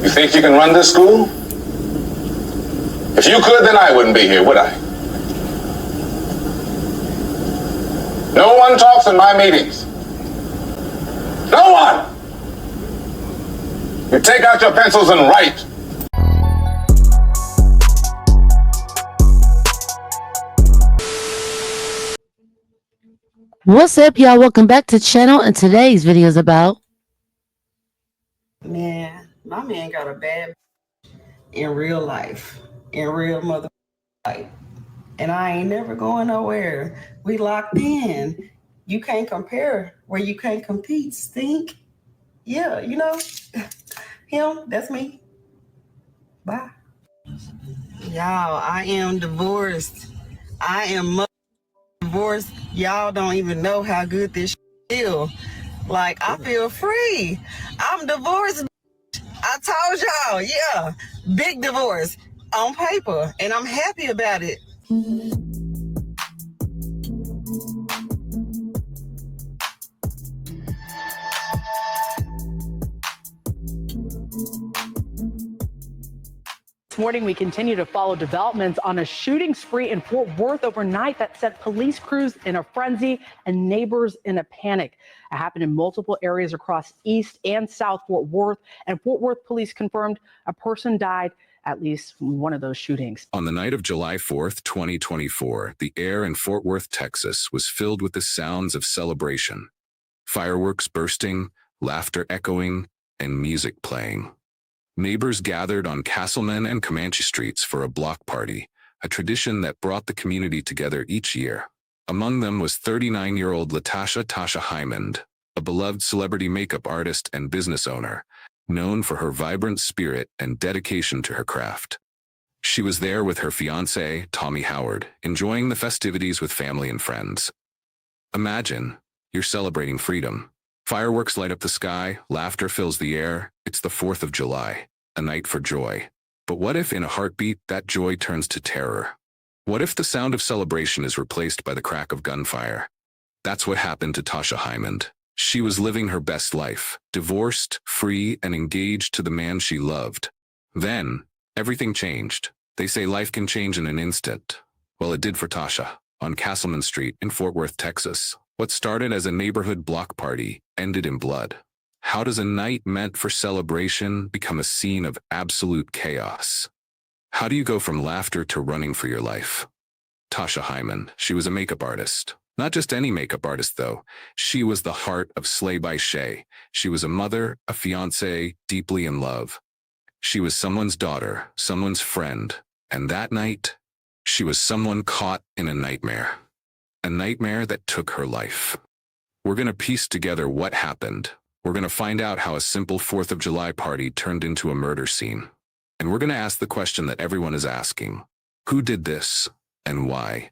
You think you can run this school? If you could, then I wouldn't be here, would I? No one talks in my meetings. No one! You take out your pencils and write. What's up, y'all? Welcome back to the channel, and today's video is about... Man, my man got a bad in real life, in real mother life. And I ain't never going nowhere. We locked in. You can't compare where you can't compete, stink. Yeah, you know, him, that's me. Bye. Y'all, I am divorced. I am divorced. Y'all don't even know how good this feel. Like, I feel free. I'm divorced. I told y'all, yeah, big divorce on paper, and I'm happy about it. This morning, we continue to follow developments on a shooting spree in Fort Worth overnight that sent police crews in a frenzy and neighbors in a panic. It happened in multiple areas across East and South Fort Worth, and Fort Worth police confirmed a person died at least from one of those shootings. On the night of July 4th, 2024, the air in Fort Worth, Texas, was filled with the sounds of celebration. Fireworks bursting, laughter echoing, and music playing. Neighbors gathered on Castleman and Comanche Streets for a block party, a tradition that brought the community together each year. Among them was 39-year-old Tasha Hyman, a beloved celebrity makeup artist and business owner, known for her vibrant spirit and dedication to her craft. She was there with her fiancé, Tommy Howard, enjoying the festivities with family and friends. Imagine, you're celebrating freedom. Fireworks light up the sky, laughter fills the air. It's the 4th of July, a night for joy. But what if in a heartbeat that joy turns to terror? What if the sound of celebration is replaced by the crack of gunfire? That's what happened to Tasha Hyman. She was living her best life, divorced, free, and engaged to the man she loved. Then, everything changed. They say life can change in an instant. Well, it did for Tasha, on Castleman Street in Fort Worth, Texas. What started as a neighborhood block party ended in blood. How does a night meant for celebration become a scene of absolute chaos? How do you go from laughter to running for your life? Tasha Hyman, she was a makeup artist. Not just any makeup artist, though. She was the heart of Slay by Shay. She was a mother, a fiancée, deeply in love. She was someone's daughter, someone's friend. And that night, she was someone caught in a nightmare. A nightmare that took her life. We're going to piece together what happened. We're going to find out how a simple 4th of July party turned into a murder scene. And we're going to ask the question that everyone is asking. Who did this, and why?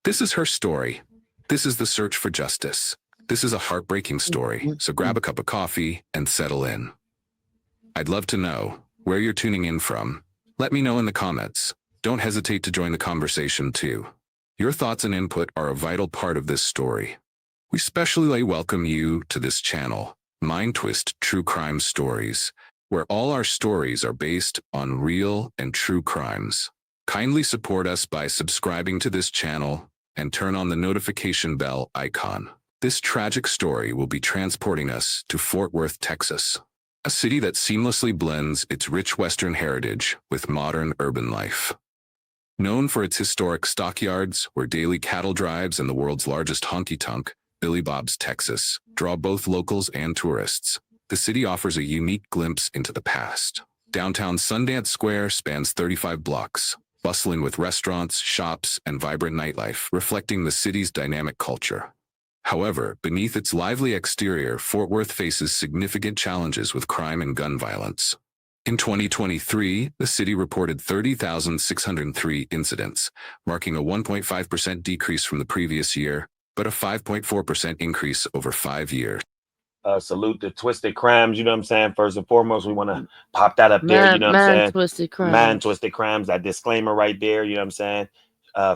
This is her story. This is the search for justice. This is a heartbreaking story, so grab a cup of coffee and settle in. I'd love to know where you're tuning in from. Let me know in the comments. Don't hesitate to join the conversation too. Your thoughts and input are a vital part of this story. We specially welcome you to this channel, Mind Twist True Crime Stories, where all our stories are based on real and true crimes. Kindly support us by subscribing to this channel and turn on the notification bell icon. This tragic story will be transporting us to Fort Worth, Texas, a city that seamlessly blends its rich Western heritage with modern urban life. Known for its historic stockyards, where daily cattle drives and the world's largest honky-tonk, Billy Bob's Texas, draw both locals and tourists, the city offers a unique glimpse into the past. Downtown Sundance Square spans 35 blocks, bustling with restaurants, shops, and vibrant nightlife, reflecting the city's dynamic culture. However, beneath its lively exterior, Fort Worth faces significant challenges with crime and gun violence. In 2023, the city reported 30,603 incidents, marking a 1.5% decrease from the previous year, but a 5.4% increase over 5 years. Salute the Twisted Crimes, you know what I'm saying? First and foremost, we want to pop that up there, you know what I'm saying? Twisted Crimes. Man Twisted Crimes, that disclaimer right there, you know what I'm saying?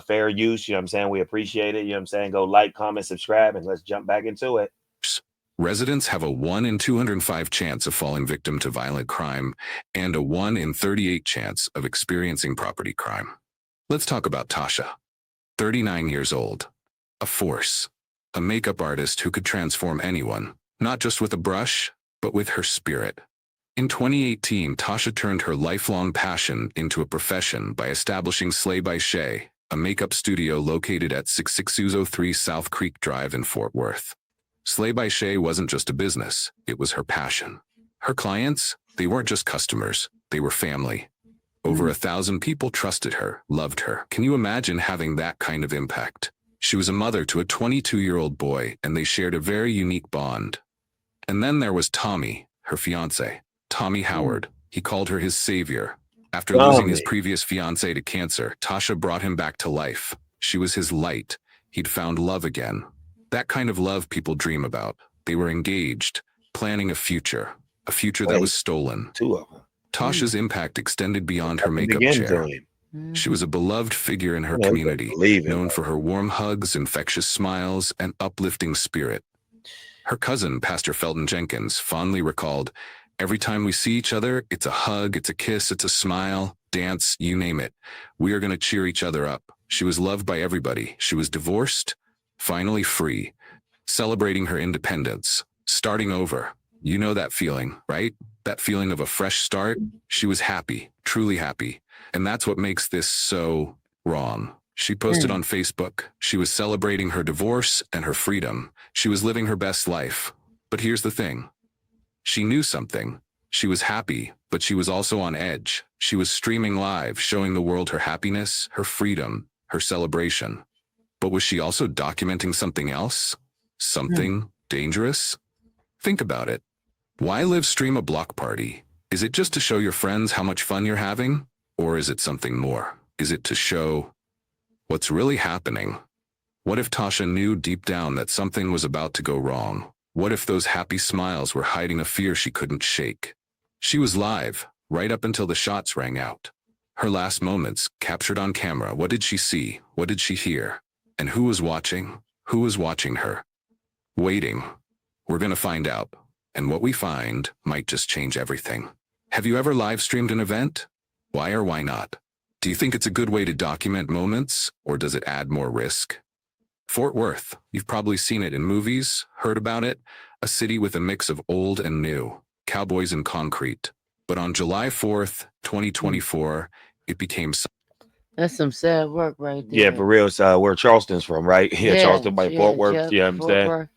Fair use, you know what I'm saying? We appreciate it, you know what I'm saying? Go like, comment, subscribe, and let's jump back into it. Residents have a 1 in 205 chance of falling victim to violent crime and a 1 in 38 chance of experiencing property crime. Let's talk about Tasha. 39 years old. A force. A makeup artist who could transform anyone, not just with a brush, but with her spirit. In 2018, Tasha turned her lifelong passion into a profession by establishing Slay by Shay, a makeup studio located at 66203 South Creek Drive in Fort Worth. Slay by Shay wasn't just a business, it was her passion. Her clients, they weren't just customers, they were family. Over 1,000 people trusted her, loved her. Can you imagine having that kind of impact? She was a mother to a 22-year-old boy, and they shared a very unique bond. And then there was Tommy, her fiancé. Tommy Howard. He called her his savior. After losing his previous fiancé to cancer, Tasha brought him back to life. She was his light. He'd found love again. That kind of love people dream about. They were engaged, planning a future that was stolen. 2 of them. Tasha's impact extended beyond her makeup chair. She was a beloved figure in her community, known for her warm hugs, infectious smiles, and uplifting spirit. Her cousin, Pastor Felton Jenkins, fondly recalled, "Every time we see each other, it's a hug, it's a kiss, it's a smile, dance, you name it. We are going to cheer each other up." She was loved by everybody. She was divorced, finally free, celebrating her independence, starting over. You know that feeling, right? That feeling of a fresh start. She was happy, truly happy. And that's what makes this so wrong. She posted on Facebook. She was celebrating her divorce and her freedom. She was living her best life. But here's the thing. She knew something. She was happy, but she was also on edge. She was streaming live, showing the world her happiness, her freedom, her celebration. But was she also documenting something else? Something dangerous? Think about it. Why live stream a block party? Is it just to show your friends how much fun you're having? Or is it something more? Is it to show what's really happening? What if Tasha knew deep down that something was about to go wrong? What if those happy smiles were hiding a fear she couldn't shake? She was live, right up until the shots rang out. Her last moments, captured on camera. What did she see? What did she hear? And who was watching? Who was watching her? Waiting. We're gonna find out. And what we find might just change everything. Have you ever live streamed an event? Why or why not? Do you think it's a good way to document moments, or does it add more risk? Fort Worth, you've probably seen it in movies, heard about it, a city with a mix of old and new, cowboys and concrete. But on July 4th, 2024, it became That's some sad work right there. Yeah, for real. Where Charleston's from, right? Yeah, Charleston by Fort Worth. Yeah, I'm saying. Worth.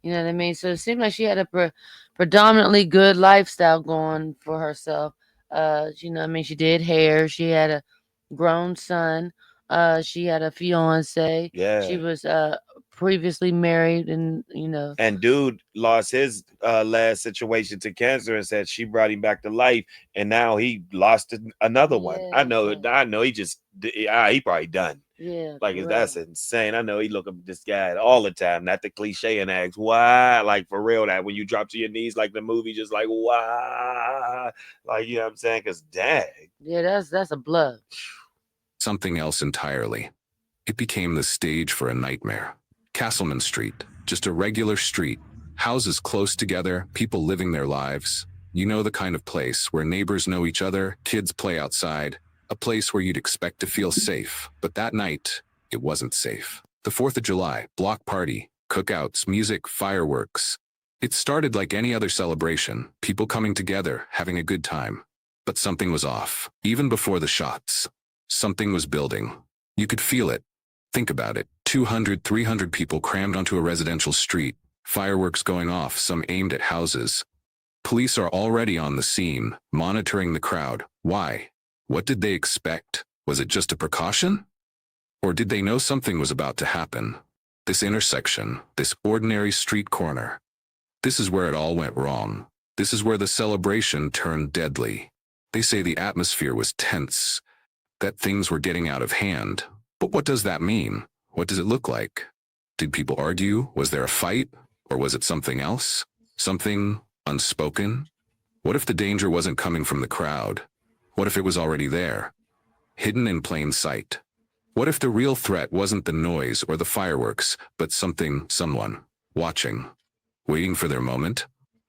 You know what I mean? So it seemed like she had a predominantly good lifestyle going for herself. You know what I mean? She did hair. She had a grown son. She had a fiance. Yeah. She was previously married, and And dude lost his last situation to cancer and said she brought him back to life, and now he lost another one. I know he just he probably done. Yeah, like that's insane. I know he look at this guy all the time, not the cliche, and asks why, like for real, that when you drop to your knees like the movie, just like why, like, you know what I'm saying? Because dang, yeah, that's a blood. something else entirely. It became the stage for a nightmare. Castleman Street, just a regular street, houses close together, people living their lives. You know, the kind of place where neighbors know each other, kids play outside, a place where you'd expect to feel safe. But that night, it wasn't safe. The 4th of July, block party, cookouts, music, fireworks. It started like any other celebration, people coming together, having a good time. But something was off. Even before the shots, something was building. You could feel it. Think about it. 200, 300 people crammed onto a residential street, fireworks going off, some aimed at houses. Police are already on the scene, monitoring the crowd. Why? What did they expect? Was it just a precaution? Or did they know something was about to happen? This intersection, this ordinary street corner. This is where it all went wrong. This is where the celebration turned deadly. They say the atmosphere was tense, that things were getting out of hand. But what does that mean? What does it look like? Did people argue? Was there a fight? Or was it something else? Something unspoken? What if the danger wasn't coming from the crowd? What if it was already there, hidden in plain sight? What if the real threat wasn't the noise or the fireworks, but someone watching? waiting for their moment.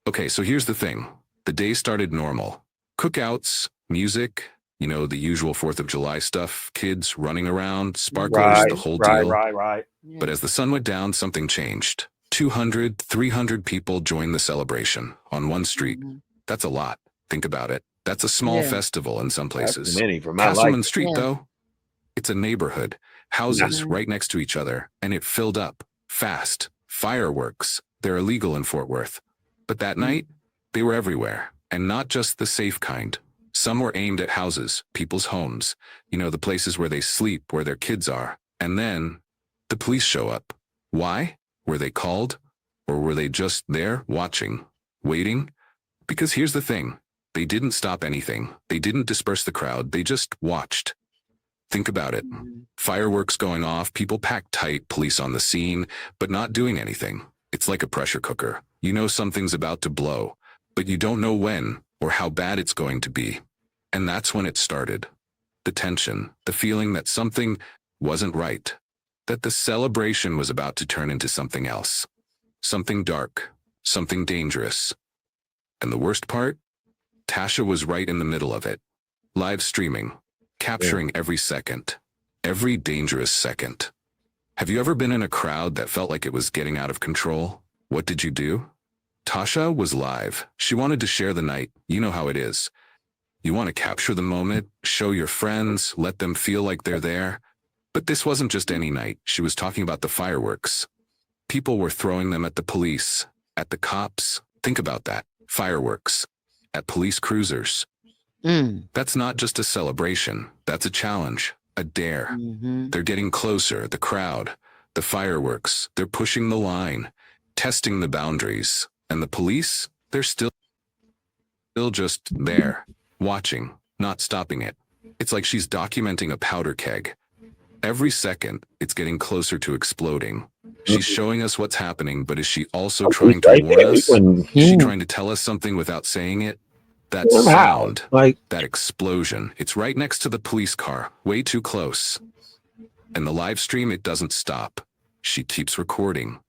Okay, so here's the thing. The day started normal. Cookouts, music, the usual 4th of July stuff, kids running around, sparklers, the whole deal. Right. Yeah. But as the sun went down, something changed. 200, 300 people joined the celebration on one street. Mhm. That's a lot. Think about it. That's a small Yeah. festival in some That's places. too many for my Castleman liking. Street, Yeah. though, it's a neighborhood, houses Mhm. right next to each other, and it filled up fast. Fireworks, they're illegal in Fort Worth. But that night, they were everywhere, and not just the safe kind. Some were aimed at houses, people's homes, the places where they sleep, where their kids are. And then the police show up. Why? Were they called? Or were they just there, watching, waiting? Because here's the thing. They didn't stop anything. They didn't disperse the crowd. They just watched. Think about it. Mhm. Fireworks going off, people packed tight, police on the scene, but not doing anything. It's like a pressure cooker. You know something's about to blow, but you don't know when or how bad it's going to be. And that's when it started. The tension, the feeling that something wasn't right, that the celebration was about to turn into something else, something dark, something dangerous. And the worst part? Tasha was right in the middle of it, live streaming, capturing every second, every dangerous second. Have you ever been in a crowd that felt like it was getting out of control? What did you do? Tasha was live. She wanted to share the night. You know how it is. You want to capture the moment, show your friends, let them feel like they're there. But this wasn't just any night. She was talking about the fireworks. People were throwing them at the police, at the cops. Think about that. Fireworks. At police cruisers. Mm. That's not just a celebration. That's a challenge, a dare. Mhm. They're getting closer, the crowd, the fireworks. They're pushing the line, testing the boundaries. And the police, they're still just there, watching, not stopping it. It's like she's documenting a powder keg. Every second, it's getting closer to exploding. She's showing us what's happening, but is she also trying to warn us? Is she trying to tell us something without saying it? That sound, that explosion, it's right next to the police car, way too close. And the live stream, it doesn't stop. She keeps recording.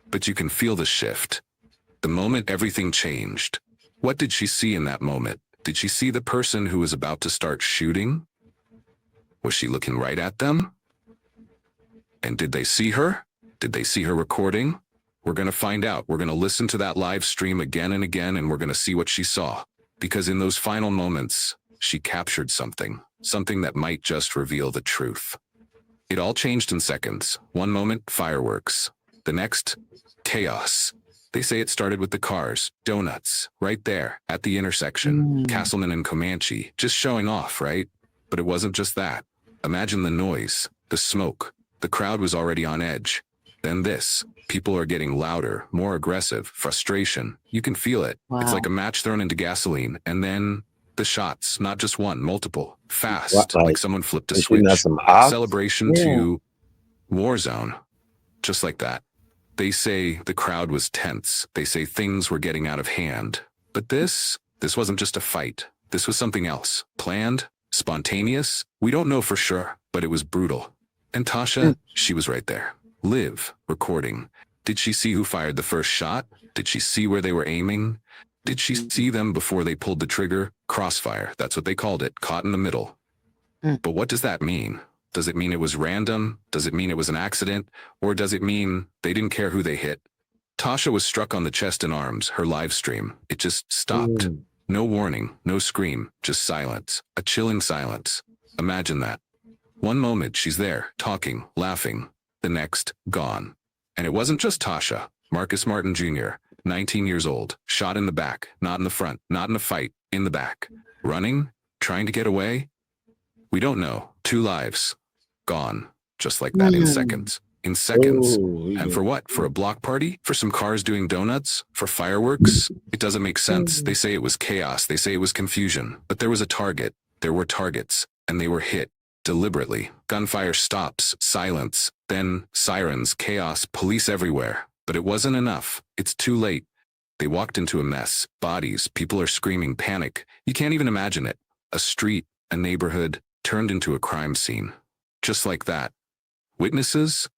But you can feel the shift. The moment everything changed. What did she see in that moment? Did she see the person who was about to start shooting? Was she looking right at them? And did they see her? Did they see her recording? We're going to find out. We're going to listen to that live stream again and again, and we're going to see what she saw. Because in those final moments, she captured something that might just reveal the truth. It all changed in seconds. One moment, fireworks. The next, chaos. They say it started with the cars, donuts, right there, at the intersection, Castleman and Comanche, just showing off, right? But it wasn't just that. Imagine the noise, the smoke. The crowd was already on edge. Then this. People are getting louder, more aggressive, frustration. You can feel it. Wow. It's like a match thrown into gasoline. And then the shots, not just one, multiple, fast, like someone flipped a switch. Celebration to war zone, just like that. They say the crowd was tense. They say things were getting out of hand. But this wasn't just a fight. This was something else. Planned, spontaneous. We don't know for sure, but it was brutal. And Tasha, she was right there. Live, recording. Did she see who fired the first shot? Did she see where they were aiming? Did she see them before they pulled the trigger? Crossfire, that's what they called it, caught in the middle. But what does that mean? Does it mean it was random? Does it mean it was an accident? Or does it mean they didn't care who they hit? Tasha was struck on the chest and arms, her live stream. It just stopped. No warning, no scream, just silence. A chilling silence. Imagine that. One moment she's there, talking, laughing. The next, gone. And it wasn't just Tasha. Marcus Martin Jr., 19 years old, shot in the back, not in the front, not in a fight, in the back. Running? Trying to get away? We don't know. 2 lives. Gone. Just like that, in seconds. In seconds. And for what? For a block party? For some cars doing donuts? For fireworks? It doesn't make sense. They say it was chaos. They say it was confusion. But there was a target. There were targets. And they were hit. Deliberately. Gunfire stops. Silence. Then sirens. Chaos. Police everywhere. But it wasn't enough. It's too late. They walked into a mess. Bodies. People are screaming. Panic. You can't even imagine it. A street. A neighborhood. Turned into a crime scene. Just like that. Witnesses?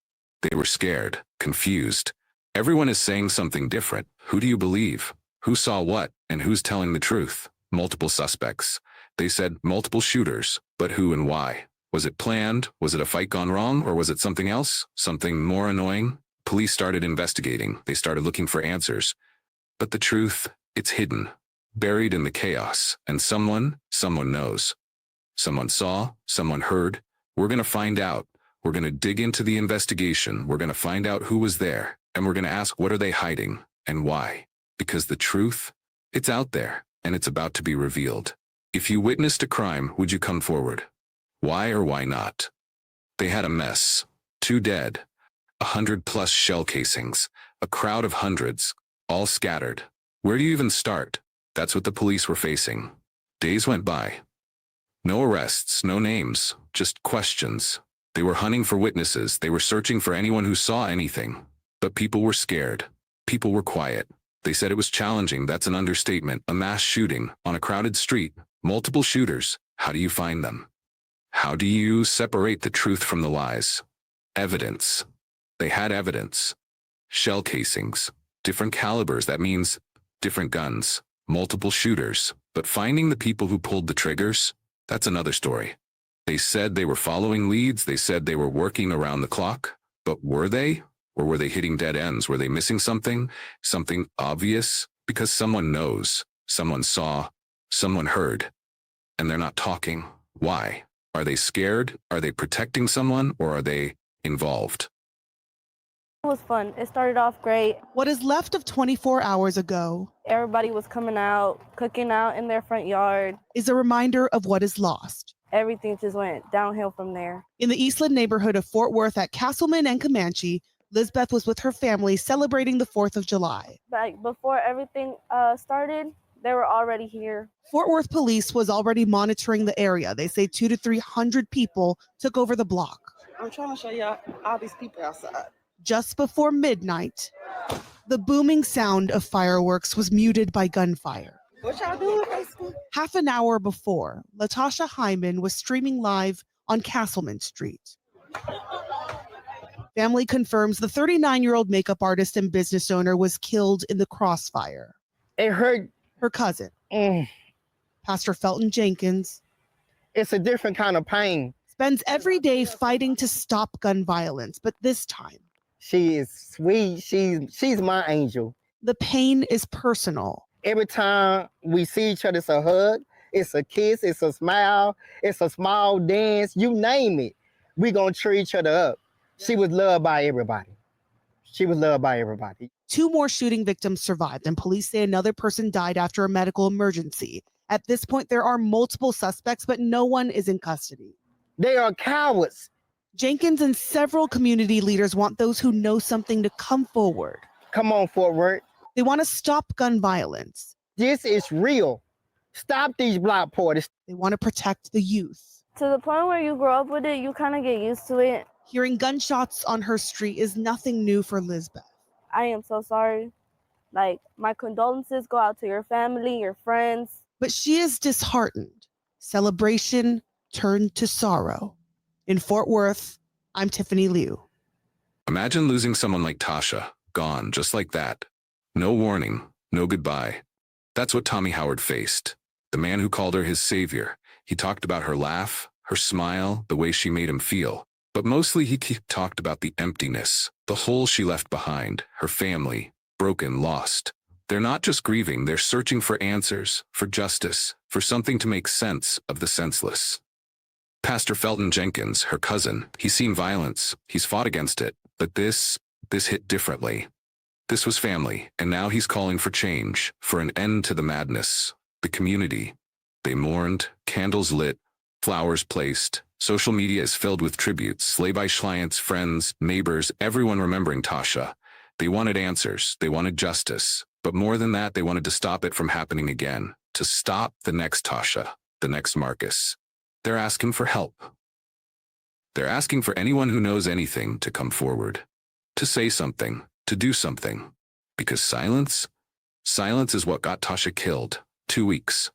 They were scared, confused. Everyone is saying something different. Who do you believe? Who saw what? And who's telling the truth? Multiple suspects. They said multiple shooters, but who and why? Was it planned? Was it a fight gone wrong? Or was it something else? Something more annoying? Police started investigating. They started looking for answers. But the truth, it's hidden, buried in the chaos. And someone knows. Someone saw, someone heard. We're going to find out. We're going to dig into the investigation. We're going to find out who was there. And we're going to ask, what are they hiding and why? Because the truth, it's out there and it's about to be revealed. If you witnessed a crime, would you come forward? Why or why not? They had a mess. 2 dead. 100+ shell casings. A crowd of hundreds. All scattered. Where do you even start? That's what the police were facing. Days went by. No arrests, no names, just questions. They were hunting for witnesses. They were searching for anyone who saw anything. But people were scared. People were quiet. They said it was challenging. That's an understatement. A mass shooting on a crowded street. Multiple shooters. How do you find them? How do you separate the truth from the lies? Evidence. They had evidence. Shell casings. Different calibers. That means different guns. Multiple shooters. But finding the people who pulled the triggers? That's another story. They said they were following leads. They said they were working around the clock. But were they? Or were they hitting dead ends? Were they missing something? Something obvious? Because someone knows. Someone saw. Someone heard. And they're not talking. Why? Are they scared? Are they protecting someone? Or are they involved? It was fun. It started off great. What is left of 24 hours ago Everybody was coming out, cooking out in their front yard. is a reminder of what is lost. Everything just went downhill from there. In the Eastland neighborhood of Fort Worth at Castleman and Comanche, Lizbeth was with her family celebrating the 4th of July. Like before everything started, they were already here. Fort Worth police was already monitoring the area. They say 200 to 300 people took over the block. I'm trying to show y'all all these people outside. Just before midnight, the booming sound of fireworks was muted by gunfire. What y'all doing, basically? Half an hour before, Latasha Hyman was streaming live on Castleman Street. Family confirms the 39-year-old makeup artist and business owner was killed in the crossfire. It hurt. Her cousin, Pastor Felton Jenkins, It's a different kind of pain. spends every day fighting to stop gun violence, but this time, She is sweet. She's my angel. the pain is personal. Every time we see each other, it's a hug, it's a kiss, it's a smile, it's a small dance, you name it. We gonna treat each other up. She was loved by everybody. She was loved by everybody. 2 more shooting victims survived, and police say another person died after a medical emergency. At this point, there are multiple suspects, but no one is in custody. They are cowards. Jenkins and several community leaders want those who know something to come forward. Come on, Fort Worth. They want to stop gun violence. This is real. Stop these block parties. They want to protect the youth. To the point where you grow up with it, you kind of get used to it. Hearing gunshots on her street is nothing new for Lizbeth. I am so sorry. Like, my condolences go out to your family, your friends. But she is disheartened. Celebration turned to sorrow. In Fort Worth, I'm Tiffany Liu. Imagine losing someone like Tasha, gone just like that. No warning, no goodbye. That's what Tommy Howard faced. The man who called her his savior. He talked about her laugh, her smile, the way she made him feel. But mostly he talked about the emptiness, the hole she left behind, her family, broken, lost. They're not just grieving, they're searching for answers, for justice, for something to make sense of the senseless. Pastor Felton Jenkins, her cousin, he's seen violence, he's fought against it, but this hit differently. This was family, and now he's calling for change, for an end to the madness. The community. They mourned, candles lit, flowers placed. Social media is filled with tributes, sleigh-by clients, friends, neighbors, everyone remembering Tasha. They wanted answers, they wanted justice, but more than that, they wanted to stop it from happening again, to stop the next Tasha, the next Marcus. They're asking for help. They're asking for anyone who knows anything to come forward, to say something, to do something. Because silence is what got Tasha killed. 2 weeks.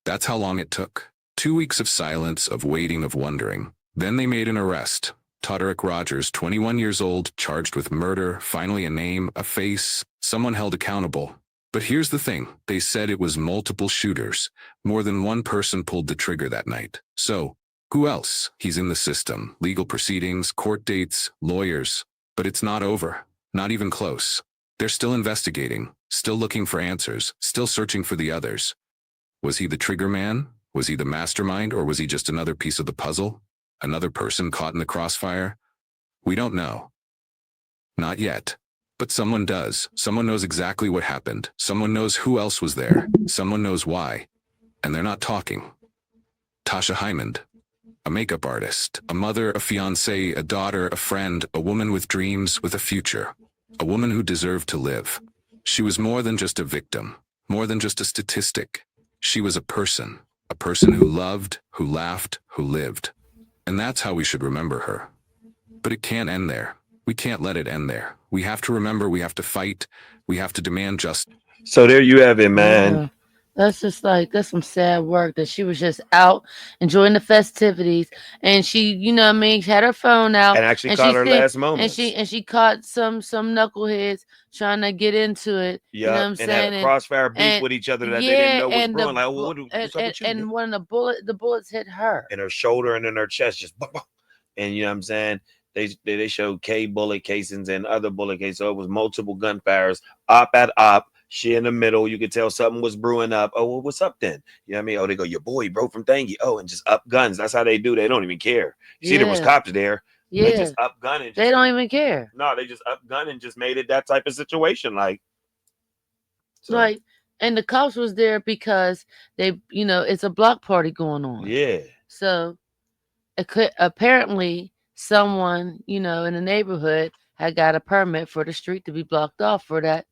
That's how long it took. 2 weeks of silence, of waiting, of wondering. Then they made an arrest. Toderick Rogers, 21 years old, charged with murder, finally a name, a face, someone held accountable. But here's the thing, they said it was multiple shooters. More than one person pulled the trigger that night. So, who else? He's in the system, legal proceedings, court dates, lawyers. But it's not over, not even close. They're still investigating, still looking for answers, still searching for the others. Was he the trigger man? Was he the mastermind, or was he just another piece of the puzzle? Another person caught in the crossfire? We don't know. Not yet. But someone does. Someone knows exactly what happened. Someone knows who else was there. Someone knows why. And they're not talking. Tasha Hymond. A makeup artist, a mother, a fiancée, a daughter, a friend, a woman with dreams, with a future. A woman who deserved to live. She was more than just a victim, more than just a statistic. She was a person who loved, who laughed, who lived. And that's how we should remember her. But it can't end there. We can't let it end there. We have to remember, we have to fight, we have to demand justice. So there you have it, man. Yeah. That's just like, that's some sad work that she was just out enjoying the festivities, and she, you know what I mean, had her phone out And actually and caught she her said, last moments. and she caught some knuckleheads trying to get into it. You know what I'm and saying? had a crossfire beef and with each other that they yeah, didn't know was and brewing. Like, well, what's up with you? and one of the bullets hit her. In her shoulder and in her chest, just bum, bum. And you know what I'm saying? They showed K bullet casings and other bullet casings. So it was multiple gunfires, op at op. She in the middle. You could tell something was brewing up. Oh, well, what's up then? You know what I mean? Oh, they go, your boy broke from thingy. Oh, and just up guns. That's how they do. They don't even care. You see, there was cops there. Yeah. They just up gun and They don't even care. No, they just up gun and just made it that type of situation. Like, so. Like, and the cops was there because they, you know, it's a block party going on. Yeah. So apparently someone, you know, in the neighborhood had got a permit for the street to be blocked off for that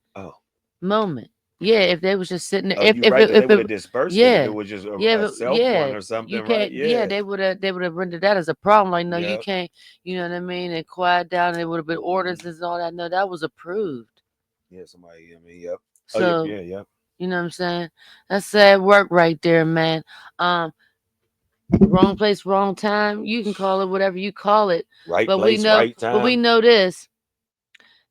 moment. Yeah, if they was just sitting there, if they would have dispersed it, if it was just a self one or something, you can't, right? Yeah, they would have rendered that as a problem. Like, no, you can't, you know what I mean, and quiet down. It would have been orders and all that. No, that was approved. Yeah, somebody, I mean, yep. So yeah. You know what I'm saying? That's sad work right there, man. Wrong place, wrong time. You can call it whatever you call it. Right but place, we know, right time. But we know this.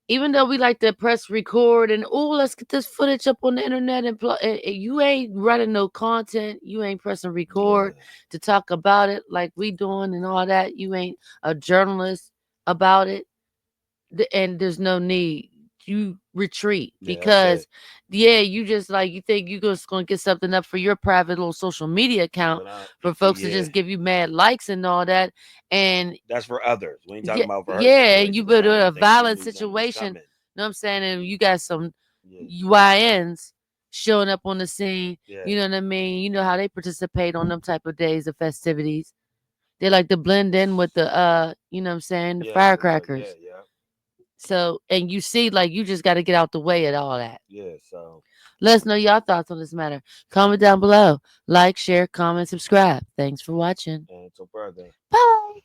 Even though we like to press record and let's get this footage up on the internet and you ain't running no content, you ain't pressing record to talk about it like we doing and all that. You ain't a journalist about it, and there's no need. You retreat because you just like, you think you're just gonna get something up for your private little social media account for folks to just give you mad likes and all that, and that's for others. We ain't talking about for her. And you put in a violent situation. You know what I'm saying? And you got some YNs showing up on the scene. You know what I mean? You know how they participate on them type of days of festivities. They like to blend in with the you know what I'm saying, the firecrackers. So, and you see, like, you just got to get out the way of all that. Yeah, so. Let us know y'all thoughts on this matter. Comment down below. Like, share, comment, subscribe. Thanks for watching. And until further. Bye.